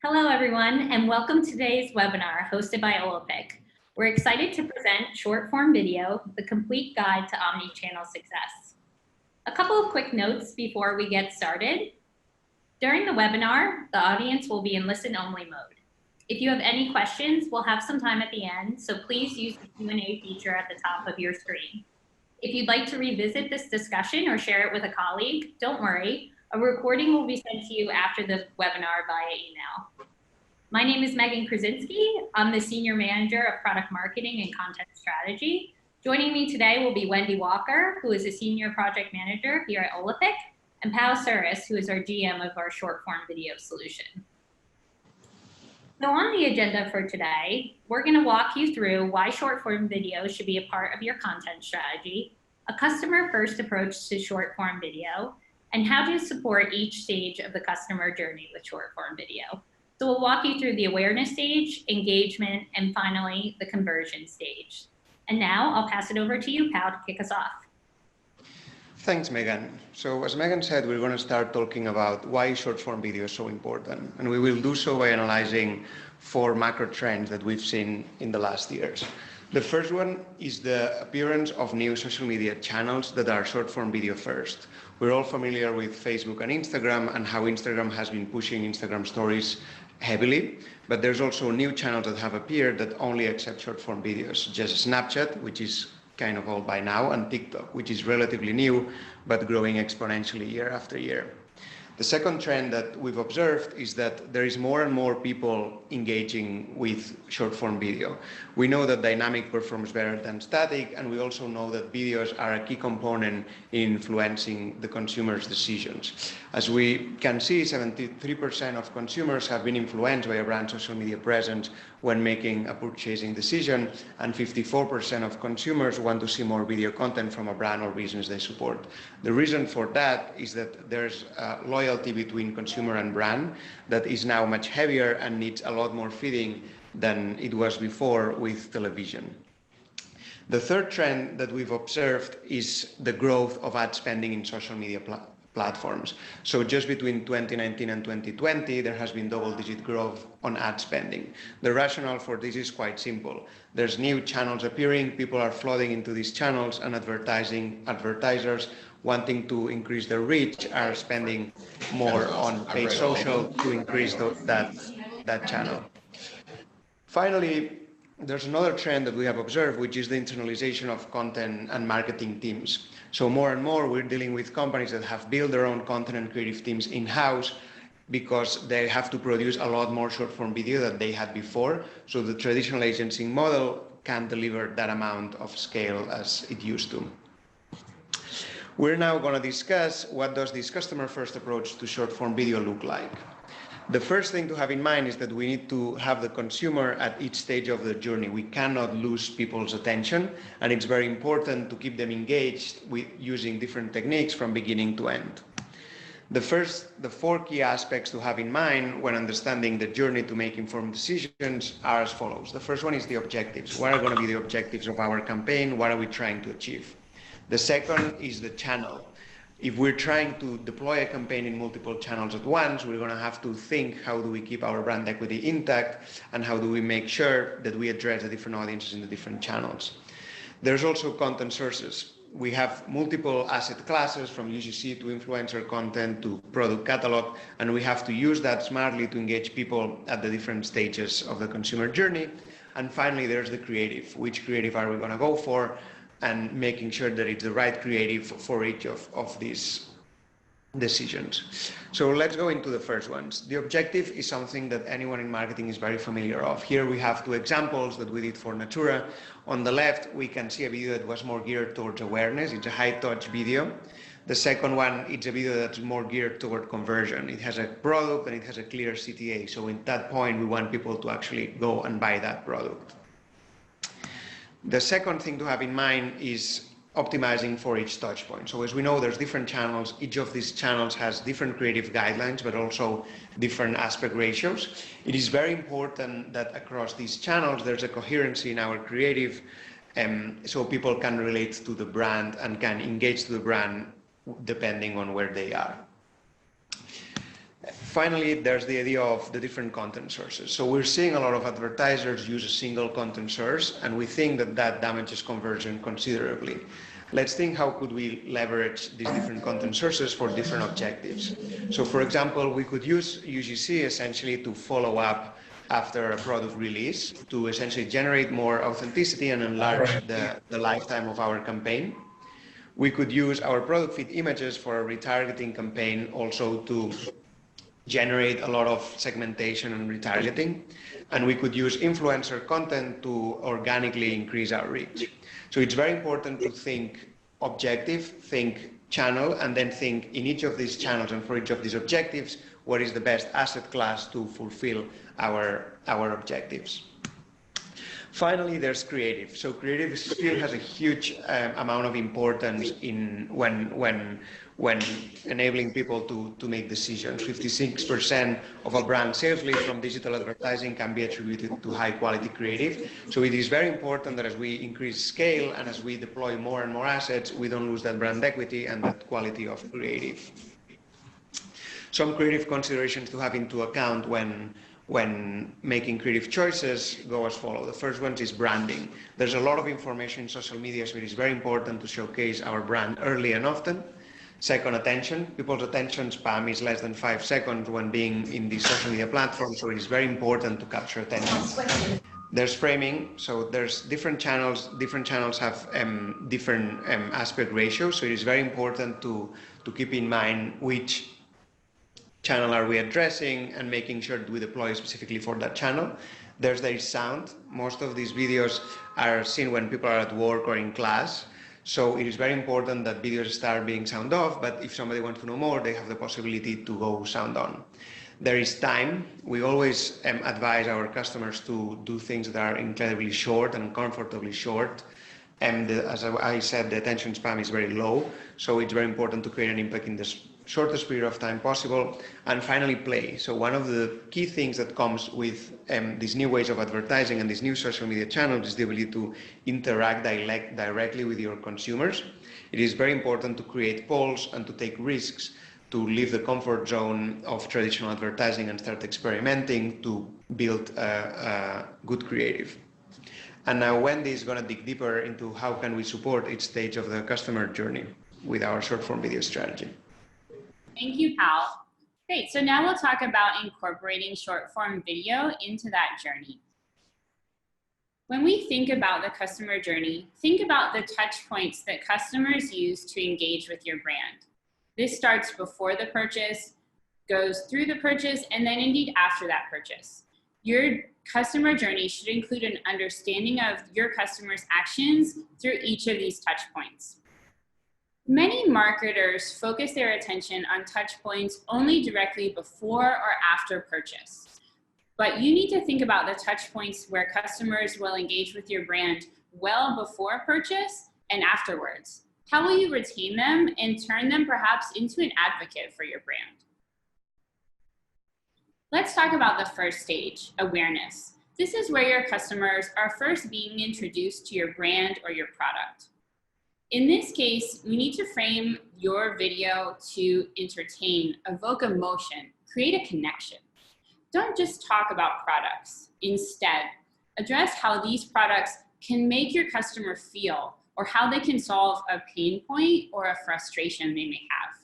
Hello, everyone, and welcome to today's webinar hosted by Olapic. We're excited to present short-form video, the complete guide to omnichannel success. A couple of quick notes before we get started. During the webinar, the audience will be in listen-only mode. If you have any questions, we'll have some time at the end, so please use the Q&A feature at the top of your screen. If you'd like to revisit this discussion or share it with a colleague, don't worry. A recording will be sent to you after the webinar via email. My name is Megan Krasinski. I'm the Senior Manager of Product Marketing and Content Strategy. Joining me today will be Wendy Walker, who is a Senior Project Manager here at Olapic, and Pao Suris, who is our GM of our short-form video solution. So on the agenda for today, we're going to walk you through why short-form video should be a part of your content strategy, a customer-first approach to short-form video, and how to support each stage of the customer journey with short-form video. So we'll walk you through the awareness stage, engagement, and finally, the conversion stage. And now I'll pass it over to you, Pao, to kick us off. Thanks, Megan. So as Megan said, we're going to start talking about why short-form video is so important. And we will do so by analyzing 4 macro trends that we've seen in the last years. The first one is the appearance of new social media channels that are short-form video first. We're all familiar with Facebook and Instagram and how Instagram has been pushing Instagram stories heavily, but there's also new channels that have appeared that only accept short-form videos, such as Snapchat, which is kind of old by now, and TikTok, which is relatively new, but growing exponentially year after year. The second trend that we've observed is that there is more and more people engaging with short-form video. We know that dynamic performs better than static, and we also know that videos are a key component in influencing the consumer's decisions. As we can see, 73% of consumers have been influenced by a brand's social media presence when making a purchasing decision, and 54% of consumers want to see more video content from a brand or business they support. The reason for that is that there's loyalty between consumer and brand that is now much heavier and needs a lot more feeding than it was before with television. The third trend that we've observed is the growth of ad spending in social media platforms. So just between 2019 and 2020, there has been double-digit growth on ad spending. The rationale for this is quite simple. There's new channels appearing, people are flooding into these channels, and advertisers wanting to increase their reach are spending more on paid social to increase that channel. Finally, there's another trend that we have observed, which is the internalization of content and marketing teams. So more and more, we're dealing with companies that have built their own content and creative teams in-house because they have to produce a lot more short-form video than they had before. So the traditional agency model can't deliver that amount of scale as it used to. We're now going to discuss what does this customer-first approach to short-form video look like. The first thing to have in mind is that we need to have the consumer at each stage of the journey. We cannot lose people's attention, and it's very important to keep them engaged with using different techniques from beginning to end. The 4 key aspects to have in mind when understanding the journey to make informed decisions are as follows. The first one is the objectives. What are going to be the objectives of our campaign? What are we trying to achieve? The second is the channel. If we're trying to deploy a campaign in multiple channels at once, we're going to have to think, how do we keep our brand equity intact, and how do we make sure that we address the different audiences in the different channels? There's also content sources. We have multiple asset classes, from UGC to influencer content to product catalog, and we have to use that smartly to engage people at the different stages of the consumer journey. And finally, there's the creative. Which creative are we going to go for? And making sure that it's the right creative for each of these decisions. So let's go into the first ones. The objective is something that anyone in marketing is very familiar of. Here we have 2 examples that we did for Natura. On the left, we can see a video that was more geared towards awareness. It's a high-touch video. The second one, it's a video that's more geared toward conversion. It has a product and it has a clear CTA. So at that point, we want people to actually go and buy that product. The second thing to have in mind is optimizing for each touch point. So as we know, there's different channels. Each of these channels has different creative guidelines, but also different aspect ratios. It is very important that across these channels, there's a coherency in our creative, so people can relate to the brand and can engage to the brand depending on where they are. Finally, there's the idea of the different content sources. So we're seeing a lot of advertisers use a single content source, and we think that that damages conversion considerably. Let's think how could we leverage these different content sources for different objectives. So for example, we could use UGC essentially to follow up after a product release to essentially generate more authenticity and enlarge the lifetime of our campaign. We could use our product feed images for a retargeting campaign also to generate a lot of segmentation and retargeting. And we could use influencer content to organically increase our reach. So it's very important to think objective, think channel, and then think in each of these channels and for each of these objectives, what is the best asset class to fulfill our objectives. Finally, there's creative. So creative still has a huge amount of importance in when enabling people to make decisions. 56% of a brand sales lead from digital advertising can be attributed to high quality creative. So it is very important that as we increase scale and as we deploy more and more assets, we don't lose that brand equity and that quality of creative. Some creative considerations to have into account when making creative choices go as follows. The first one is branding. There's a lot of information in social media, so it is very important to showcase our brand early and often. Second, attention. People's attention span is less than 5 seconds when being in the social media platform, so it is very important to capture attention. There's framing, so there's different channels. Different channels have different aspect ratios, so it is very important to keep in mind which channel are we addressing and making sure that we deploy specifically for that channel. There is sound. Most of these videos are seen when people are at work or in class. So it is very important that videos start being sound off, but if somebody wants to know more, they have the possibility to go sound on. There is time. We always advise our customers to do things that are incredibly short and comfortably short. And as I said, the attention span is very low. So it's very important to create an impact in the shortest period of time possible. And finally, play. So one of the key things that comes with these new ways of advertising and these new social media channels is the ability to interact directly with your consumers. It is very important to create polls and to take risks, to leave the comfort zone of traditional advertising and start experimenting to build a good creative. And now Wendy is going to dig deeper into how can we support each stage of the customer journey with our short-form video strategy. Thank you, Pal. Great, so now we'll talk about incorporating short-form video into that journey. When we think about the customer journey, think about the touch points that customers use to engage with your brand. This starts before the purchase, goes through the purchase, and then indeed after that purchase. Your customer journey should include an understanding of your customers' actions through each of these touch points. Many marketers focus their attention on touch points only directly before or after purchase. But you need to think about the touch points where customers will engage with your brand well before purchase and afterwards. How will you retain them and turn them perhaps into an advocate for your brand? Let's talk about the first stage, awareness. This is where your customers are first being introduced to your brand or your product. In this case, we need to frame your video to entertain, evoke emotion, create a connection. Don't just talk about products. Instead, address how these products can make your customer feel or how they can solve a pain point or a frustration they may have.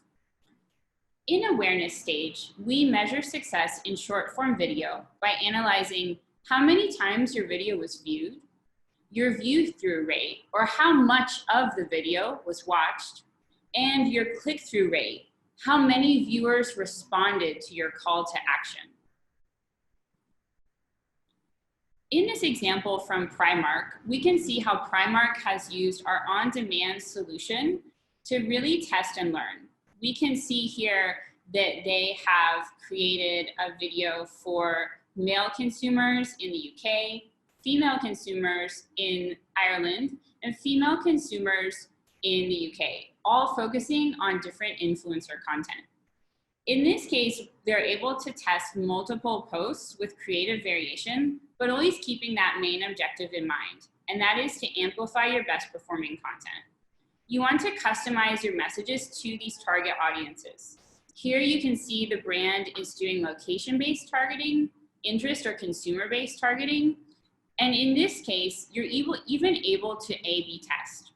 In awareness stage, we measure success in short-form video by analyzing how many times your video was viewed, your view-through rate, or how much of the video was watched, and your click-through rate, how many viewers responded to your call to action. In this example from Primark, we can see how Primark has used our on-demand solution to really test and learn. We can see here that they have created a video for male consumers in the UK, female consumers in Ireland, and female consumers in the UK, all focusing on different influencer content. In this case, they're able to test multiple posts with creative variation, but always keeping that main objective in mind, and that is to amplify your best performing content. You want to customize your messages to these target audiences. Here you can see the brand is doing location-based targeting, interest or consumer-based targeting. And in this case, you're even able to A/B test.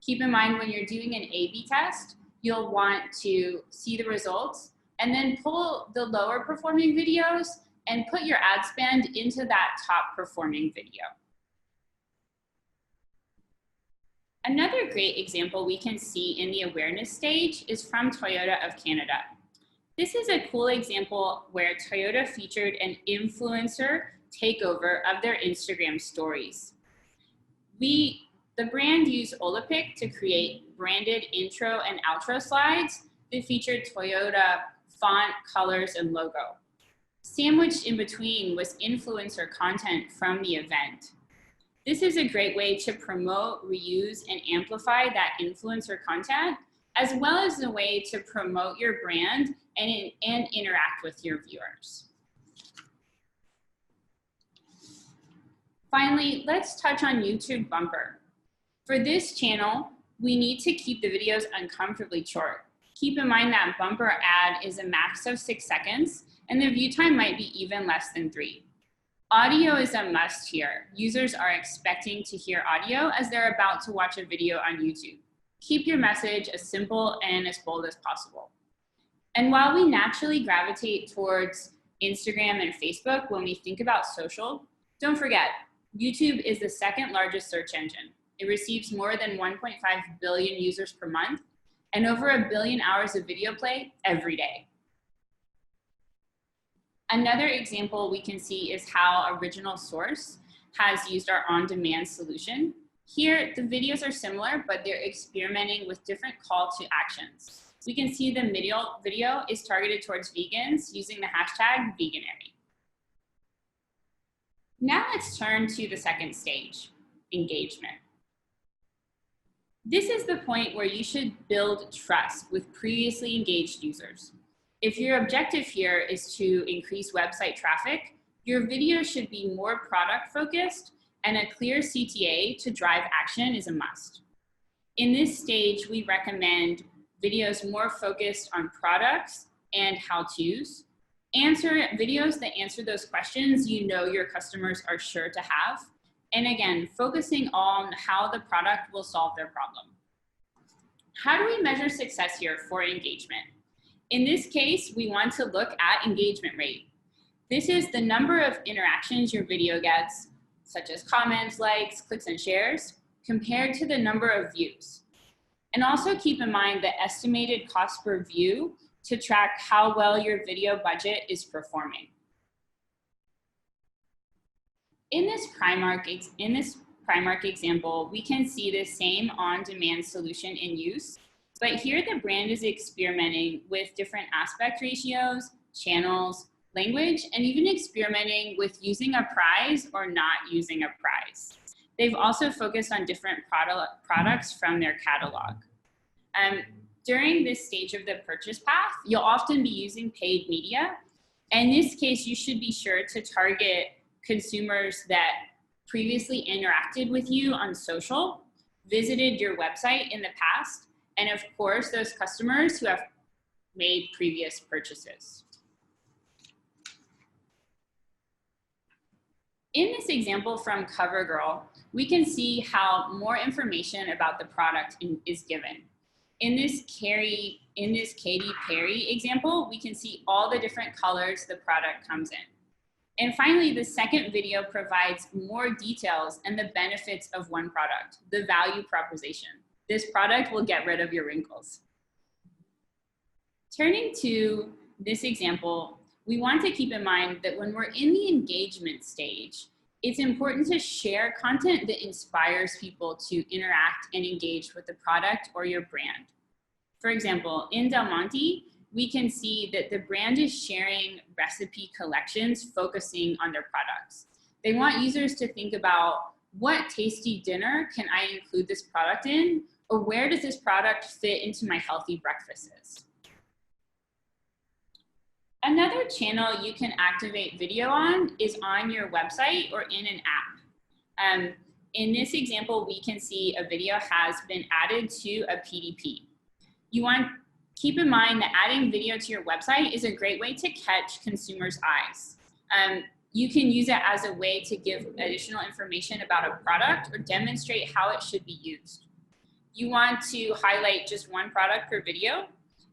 Keep in mind when you're doing an A/B test, you'll want to see the results and then pull the lower performing videos and put your ad spend into that top performing video. Another great example we can see in the awareness stage is from Toyota of Canada. This is a cool example where Toyota featured an influencer takeover of their Instagram stories. The brand used Olapic to create branded intro and outro slides that featured Toyota font, colors, and logo. Sandwiched in between was influencer content from the event. This is a great way to promote, reuse, and amplify that influencer content, as well as a way to promote your brand and interact with your viewers. Finally, let's touch on YouTube bumper. For this channel, we need to keep the videos uncomfortably short. Keep in mind that bumper ad is a max of 6 seconds, and the view time might be even less than 3. Audio is a must here. Users are expecting to hear audio as they're about to watch a video on YouTube. Keep your message as simple and as bold as possible. And while we naturally gravitate towards Instagram and Facebook when we think about social, don't forget, YouTube is the second largest search engine. It receives more than 1.5 billion users per month and over 1 billion hours of video play every day. Another example we can see is how Original Source has used our on-demand solution. Here, the videos are similar, but they're experimenting with different call to actions. We can see the video is targeted towards vegans using the hashtag Veganuary. Now let's turn to the second stage, engagement. This is the point where you should build trust with previously engaged users. If your objective here is to increase website traffic, your video should be more product focused, and a clear CTA to drive action is a must. In this stage, we recommend videos more focused on products and how-tos, videos that answer those questions you know your customers are sure to have, and again, focusing on how the product will solve their problem. How do we measure success here for engagement? In this case, we want to look at engagement rate. This is the number of interactions your video gets, such as comments, likes, clicks, and shares, compared to the number of views. And also keep in mind the estimated cost per view to track how well your video budget is performing. In this Primark example, we can see the same on-demand solution in use, but here the brand is experimenting with different aspect ratios, channels, language, and even experimenting with using a prize or not using a prize. They've also focused on different products from their catalog. During this stage of the purchase path, you'll often be using paid media. In this case, you should be sure to target consumers that previously interacted with you on social, visited your website in the past, and of course, those customers who have made previous purchases. In this example from CoverGirl, we can see how more information about the product is given. In this Katy Perry example, we can see all the different colors the product comes in. And finally, the second video provides more details and the benefits of one product, the value proposition. This product will get rid of your wrinkles. Turning to this example, we want to keep in mind that when we're in the engagement stage, it's important to share content that inspires people to interact and engage with the product or your brand. For example, in Del Monte, we can see that the brand is sharing recipe collections focusing on their products. They want users to think about what tasty dinner can I include this product in, or where does this product fit into my healthy breakfasts? Another channel you can activate video on is on your website or in an app. In this example, we can see a video has been added to a PDP. You want Keep in mind that adding video to your website is a great way to catch consumers' eyes. You can use it as a way to give additional information about a product or demonstrate how it should be used. You want to highlight just one product per video,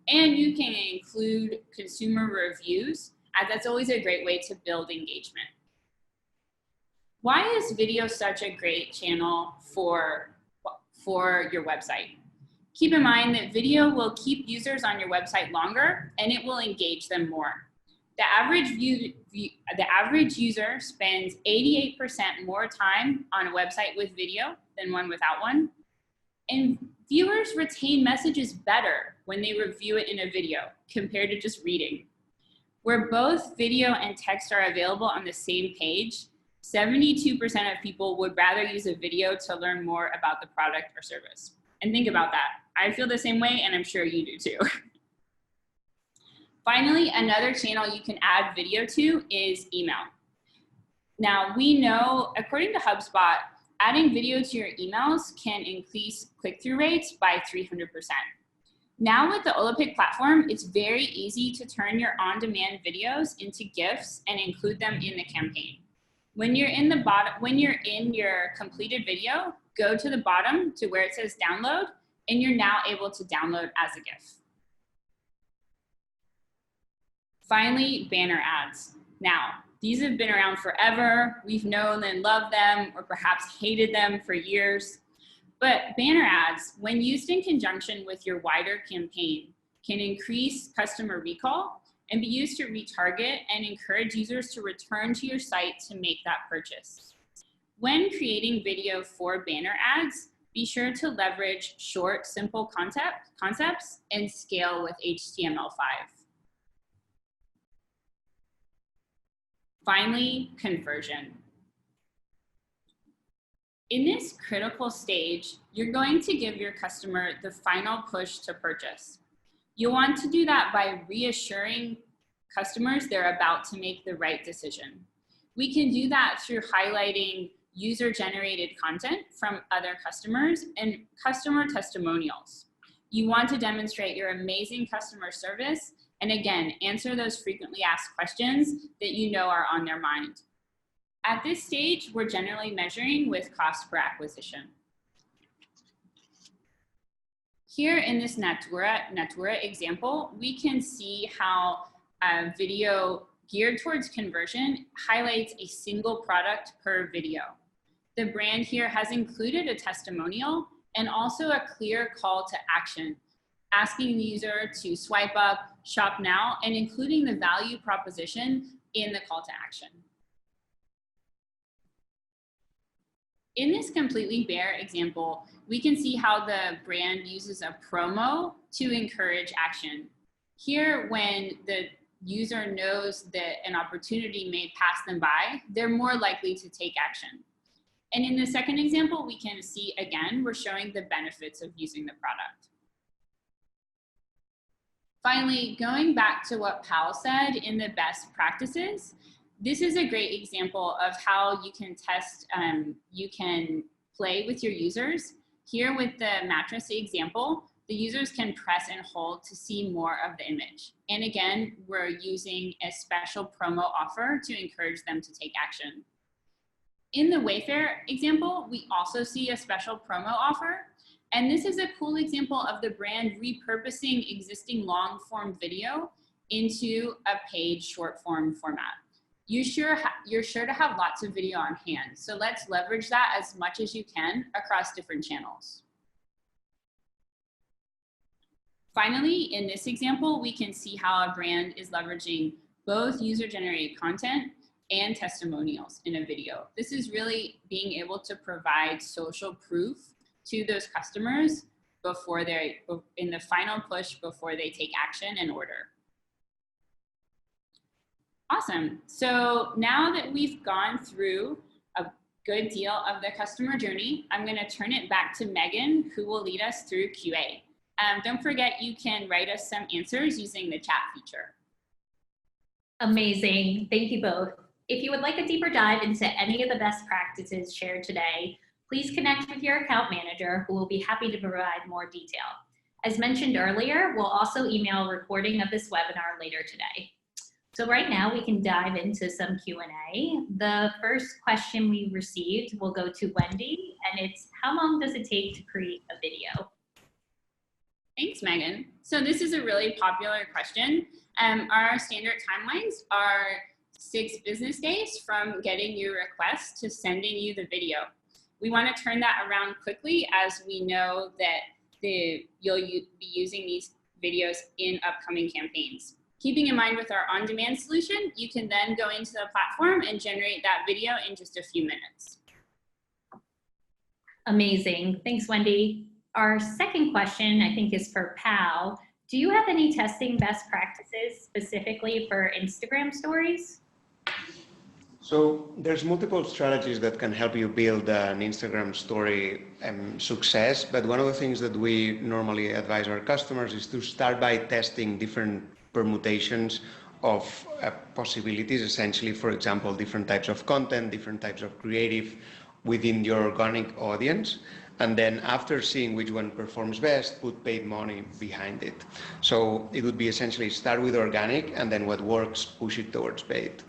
and you can include consumer reviews, as that's always a great way to build engagement. Why is video such a great channel for your website? Keep in mind that video will keep users on your website longer and it will engage them more. The average user spends 88% more time on a website with video than one without one. And viewers retain messages better when they review it in a video compared to just reading. Where both video and text are available on the same page, 72% of people would rather use a video to learn more about the product or service. And think about that. I feel the same way, and I'm sure you do too. Finally, another channel you can add video to is email. Now, we know, according to HubSpot, adding video to your emails can increase click-through rates by 300%. Now with the Olapic platform, it's very easy to turn your on-demand videos into GIFs and include them in the campaign. When you're in your completed video, go to the bottom to where it says download, and you're now able to download as a GIF. Finally, banner ads. Now, these have been around forever. We've known and loved them, or perhaps hated them for years. But banner ads, when used in conjunction with your wider campaign, can increase customer recall and be used to retarget and encourage users to return to your site to make that purchase. When creating video for banner ads, be sure to leverage short, simple concepts and scale with HTML5. Finally, conversion. In this critical stage, you're going to give your customer the final push to purchase. You'll want to do that by reassuring customers they're about to make the right decision. We can do that through highlighting user-generated content from other customers and customer testimonials. You want to demonstrate your amazing customer service and, again, answer those frequently asked questions that you know are on their mind. At this stage, we're generally measuring with cost per acquisition. Here in this Natura example, we can see how a video geared towards conversion highlights a single product per video. The brand here has included a testimonial and also a clear call to action, asking the user to swipe up, shop now, and including the value proposition in the call to action. In this completely bare example, we can see how the brand uses a promo to encourage action. Here, when the user knows that an opportunity may pass them by, they're more likely to take action. And in the second example, we can see, again, we're showing the benefits of using the product. Finally, going back to what Pal said in the best practices, this is a great example of how you can test, you can play with your users. Here with the mattress example, the users can press and hold to see more of the image. And again, we're using a special promo offer to encourage them to take action. In the Wayfair example, we also see a special promo offer. And this is a cool example of the brand repurposing existing long form video into a paid short form format. You're sure to have lots of video on hand. So let's leverage that as much as you can across different channels. Finally, in this example, we can see how a brand is leveraging both user-generated content and testimonials in a video. This is really being able to provide social proof to those customers before they're in the final push before they take action and order. Awesome. So now that we've gone through a good deal of the customer journey, I'm going to turn it back to Megan, who will lead us through QA. Don't forget, you can write us some answers using the chat feature. Amazing. Thank you both. If you would like a deeper dive into any of the best practices shared today, please connect with your account manager, who will be happy to provide more detail. As mentioned earlier, we'll also email a recording of this webinar later today. So right now we can dive into some Q&A. The first question we received will go to Wendy, and it's, how long does it take to create a video? Thanks, Megan. So this is a really popular question. Our standard timelines are 6 business days from getting your request to sending you the video. We want to turn that around quickly, as we know that you'll be using these videos in upcoming campaigns. Keeping in mind with our on-demand solution, you can then go into the platform and generate that video in just a few minutes. Amazing. Thanks, Wendy. Our second question, I think, is for Pal. Do you have any testing best practices specifically for Instagram stories? So there's multiple strategies that can help you build an Instagram story success, but one of the things that we normally advise our customers is to start by testing different permutations of possibilities, essentially, for example, different types of content, different types of creative within your organic audience. And then after seeing which one performs best, put paid money behind it. So it would be essentially start with organic, and then what works, push it towards paid.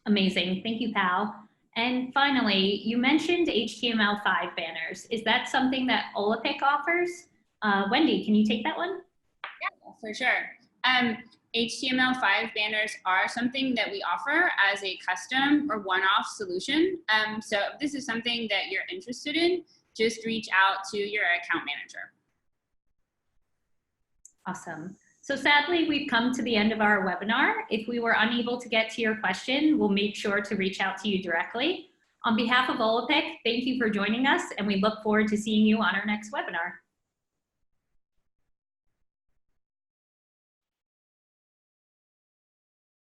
Amazing. Thank you, Pal. And finally, you mentioned HTML5 banners. Is that something that Olapic offers? Wendy, can you take that one? Yeah, for sure. HTML5 banners are something that we offer as a custom or one-off solution. So if this is something that you're interested in, just reach out to your account manager. Awesome. So sadly, we've come to the end of our webinar. If we were unable to get to your question, we'll make sure to reach out to you directly. On behalf of Olapic, thank you for joining us, and we look forward to seeing you on our next webinar.